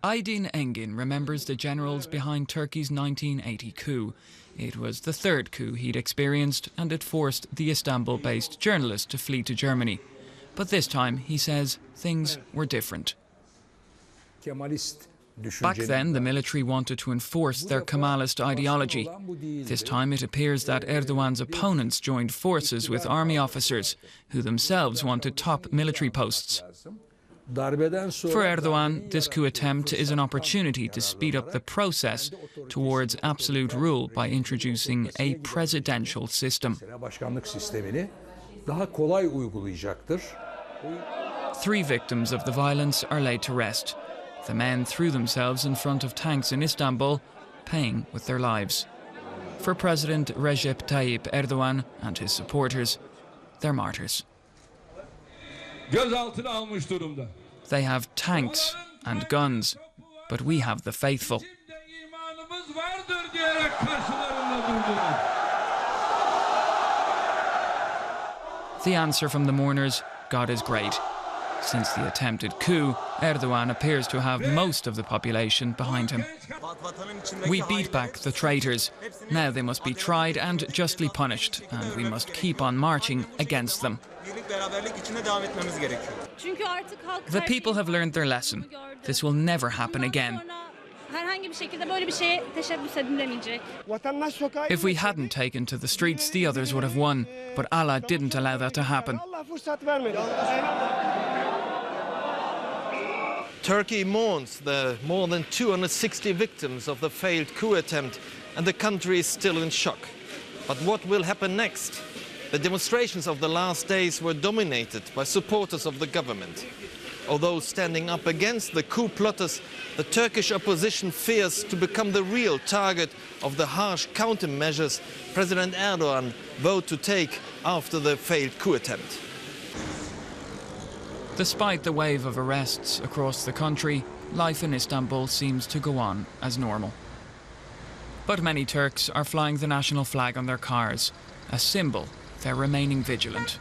Aydin Engin remembers the generals behind Turkey's 1980 coup. It was the third coup he'd experienced, and it forced the Istanbul-based journalist to flee to Germany. But this time, he says, things were different. Back then, the military wanted to enforce their Kemalist ideology. This time, it appears that Erdogan's opponents joined forces with army officers, who themselves wanted top military posts. For Erdogan, this coup attempt is an opportunity to speed up the process towards absolute rule by introducing a presidential system. 3 victims of the violence are laid to rest. The men threw themselves in front of tanks in Istanbul, paying with their lives. For President Recep Tayyip Erdogan and his supporters, they're martyrs. They have tanks and guns, but we have the faithful. The answer from the mourners: God is great. Since the attempted coup, Erdogan appears to have most of the population behind him. We beat back the traitors. Now they must be tried and justly punished, and we must keep on marching against them. The people have learned their lesson. This will never happen again. If we hadn't taken to the streets, the others would have won. But Allah didn't allow that to happen. Turkey mourns the more than 260 victims of the failed coup attempt, and the country is still in shock. But what will happen next? The demonstrations of the last days were dominated by supporters of the government. Although standing up against the coup plotters, the Turkish opposition fears to become the real target of the harsh countermeasures President Erdogan vowed to take after the failed coup attempt. Despite the wave of arrests across the country, life in Istanbul seems to go on as normal. But many Turks are flying the national flag on their cars, a symbol they're remaining vigilant.